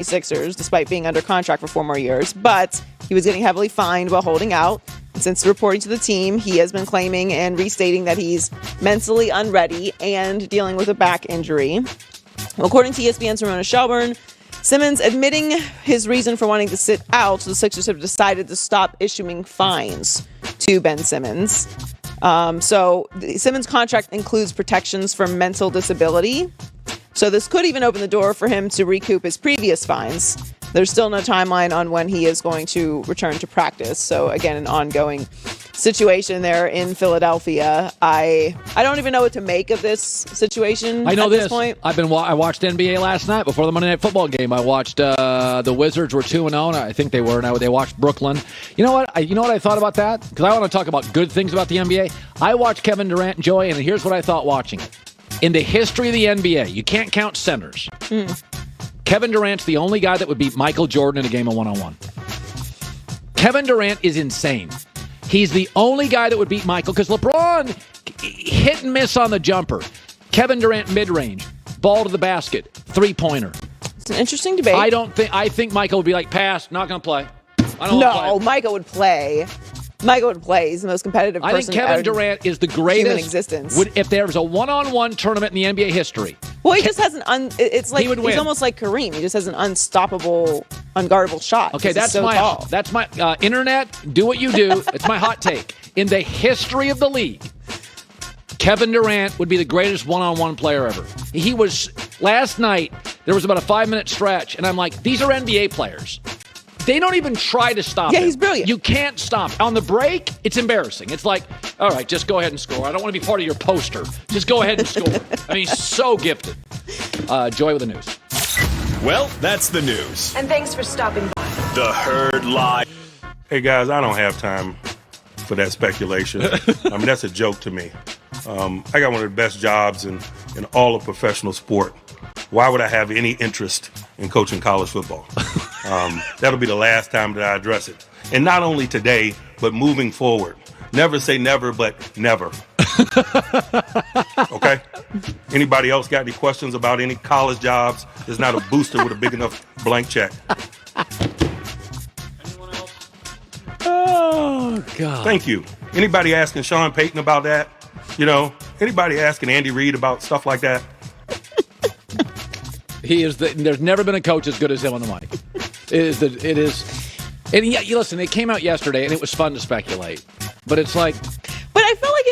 76ers, despite being under contract for 4 more years. But he was getting heavily fined while holding out. And since reporting to the team, he has been claiming and restating that he's mentally unready and dealing with a back injury. According to ESPN's Ramona Shelburne, Simmons admitting his reason for wanting to sit out, so the Sixers have decided to stop issuing fines to Ben Simmons. So the Simmons contract includes protections for mental disability. So this could even open the door for him to recoup his previous fines. There's still no timeline on when he is going to return to practice. So again, an ongoing situation there in Philadelphia. I don't even know what to make of this situation. I know at this point. I watched NBA last night before the Monday Night Football game. I watched the Wizards were 2-0. I think they were. Now they watched Brooklyn. You know what? I thought about that? Because I want to talk about good things about the NBA. I watched Kevin Durant and Joy, and here's what I thought watching it. In the history of the NBA, you can't count centers. Kevin Durant's the only guy that would beat Michael Jordan in a game of one-on-one. Kevin Durant is insane. He's the only guy that would beat Michael because LeBron hit and miss on the jumper. Kevin Durant mid-range, ball to the basket, three-pointer. It's an interesting debate. I think Michael would be like, pass, not going to play. Michael would play. He's the most competitive person. I think Kevin Durant is the greatest human existence. If there was a one-on-one tournament in the NBA history. Well, he just has it's like he would win. He's almost like Kareem. He just has an unstoppable, unguardable shot. Okay, that's my internet. Do what you do. It's my hot take. In the history of the league, Kevin Durant would be the greatest one-on-one player ever. He was last night. There was about a 5-minute stretch, and I'm like, these are NBA players. They don't even try to stop him. Yeah, he's brilliant. You can't stop. On the break, it's embarrassing. It's like, all right, just go ahead and score. I don't want to be part of your poster. Just go ahead and score. I mean, he's so gifted. Joy with the news. Well, that's the news. And thanks for stopping by. The Herd Live. Hey, guys, I don't have time for that speculation. I mean, that's a joke to me. I got one of the best jobs in all of professional sport. Why would I have any interest in coaching college football? That'll be the last time that I address it. And not only today, but moving forward. Never say never, but never. Okay? Anybody else got any questions about any college jobs? There's not a booster with a big enough blank check. Anyone else? Oh, God. Thank you. Anybody asking Sean Payton about that? Anybody asking Andy Reid about stuff like that? There's never been a coach as good as him on the mic. It is. And yeah, listen, it came out yesterday, and it was fun to speculate. But it's like. But I felt like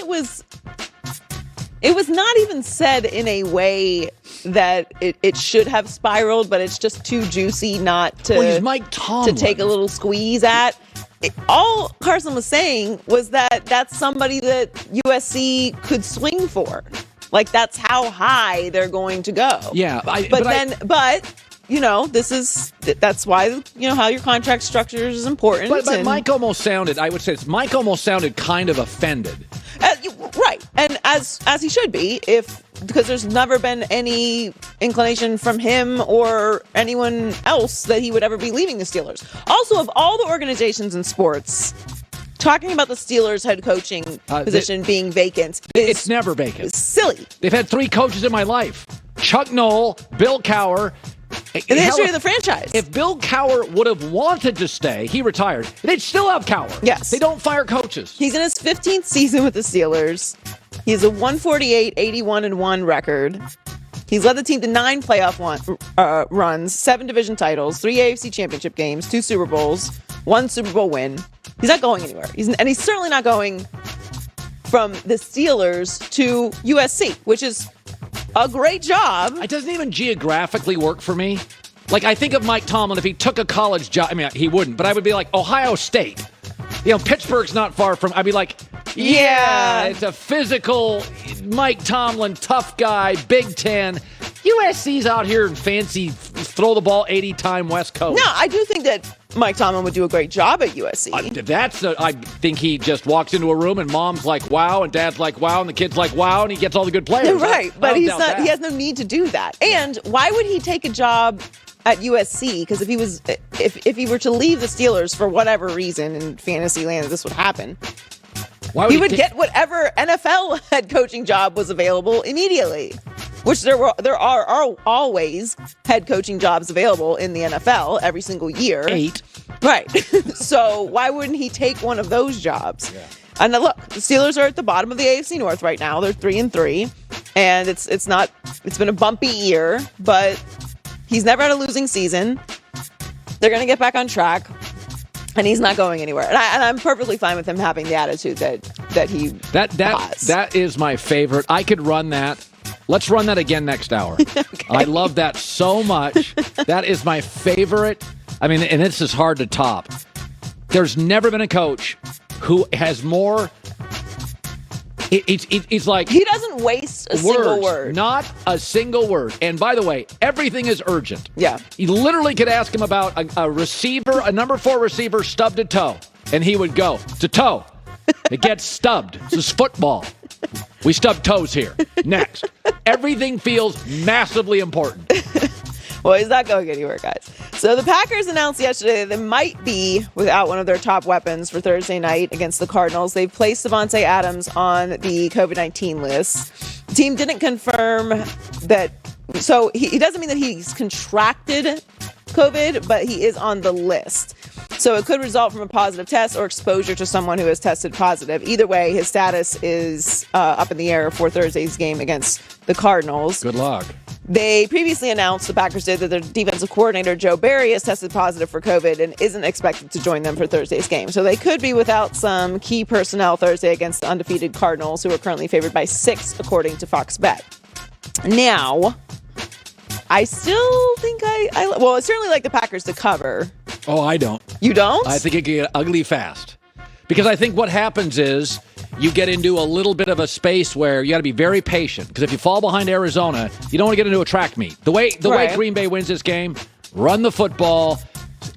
it was not even said in a way that it should have spiraled, but it's just too juicy not to. Well, he's Mike Tomlin. To take a little squeeze at. All Carson was saying was that that's somebody that USC could swing for. Like, that's how high they're going to go. Yeah. That's why, how your contract structure is important. But Mike almost sounded kind of offended. Right. And as he should be, because there's never been any inclination from him or anyone else that he would ever be leaving the Steelers. Also, of all the organizations in sports, talking about the Steelers head coaching position being vacant it's never vacant. It's silly. They've had 3 coaches in my life. Chuck Noll, Bill Cowher. In the history of the franchise. If Bill Cowher would have wanted to stay, he retired. They'd still have Cowher. Yes. They don't fire coaches. He's in his 15th season with the Steelers. He has a 148, 81-1 record. He's led the team to 9 playoff runs, 7 division titles, 3 AFC championship games, 2 Super Bowls, 1 Super Bowl win. He's not going anywhere. He's certainly not going from the Steelers to USC, which is a great job. It doesn't even geographically work for me. Like, I think of Mike Tomlin, if he took a college job, I mean, he wouldn't, but I would be like, Ohio State. Pittsburgh's not far from, I'd be like, yeah, it's a physical, Mike Tomlin, tough guy, Big Ten. USC's out here in fancy, throw the ball 80-time West Coast. No, I do think that Mike Tomlin would do a great job at USC. I think he just walks into a room and mom's like, wow, and dad's like, wow, and the kid's like, wow, and he gets all the good players. Right, but he has no need to do that. And why would he take a job at USC? Because if he were to leave the Steelers for whatever reason in fantasy land, this would happen. He would get whatever NFL head coaching job was available immediately. which there are always head coaching jobs available in the NFL every single year. 8. Right. So why wouldn't he take one of those jobs? Yeah. And look, the Steelers are at the bottom of the AFC North right now. They're 3-3, and it's been a bumpy year, but he's never had a losing season. They're going to get back on track, and he's not going anywhere. And I'm perfectly fine with him having the attitude that he has. That is my favorite. I could run that. Let's run that again next hour. Okay. I love that so much. That is my favorite. I mean, and this is hard to top. There's never been a coach who has more. It's like he doesn't waste a single word. Not a single word. And by the way, everything is urgent. Yeah. You literally could ask him about a receiver, a number 4 receiver, stubbed to toe, and he would go to toe. It gets stubbed. This is football. We stub toes here. Next. Everything feels massively important. Well, he's not going anywhere, guys. So the Packers announced yesterday that they might be without one of their top weapons for Thursday night against the Cardinals. They've placed Devontae Adams on the COVID-19 list. The team didn't confirm that. So he doesn't mean that he's contracted COVID, but he is on the list. So it could result from a positive test or exposure to someone who has tested positive. Either way, his status is up in the air for Thursday's game against the Cardinals. Good luck. They previously announced, the Packers did, that their defensive coordinator, Joe Barry, has tested positive for COVID and isn't expected to join them for Thursday's game. So they could be without some key personnel Thursday against the undefeated Cardinals, who are currently favored by 6, according to Fox Bet. Now, I still think I certainly like the Packers to cover. Oh, I don't. You don't? I think it can get ugly fast. Because I think what happens is you get into a little bit of a space where you got to be very patient. Because if you fall behind Arizona, you don't want to get into a track meet. The way Green Bay wins this game, run the football,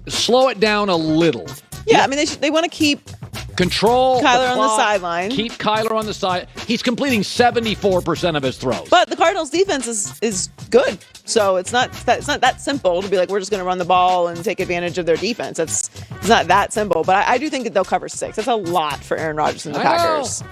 slow it down a little. Yeah, I mean, they want to keep control Kyler on the sideline. Keep Kyler on the side. He's completing 74% of his throws. But the Cardinals' defense is good, so it's not that simple to be like, we're just going to run the ball and take advantage of their defense. It's not that simple. But I do think that they'll cover 6. That's a lot for Aaron Rodgers and the Packers.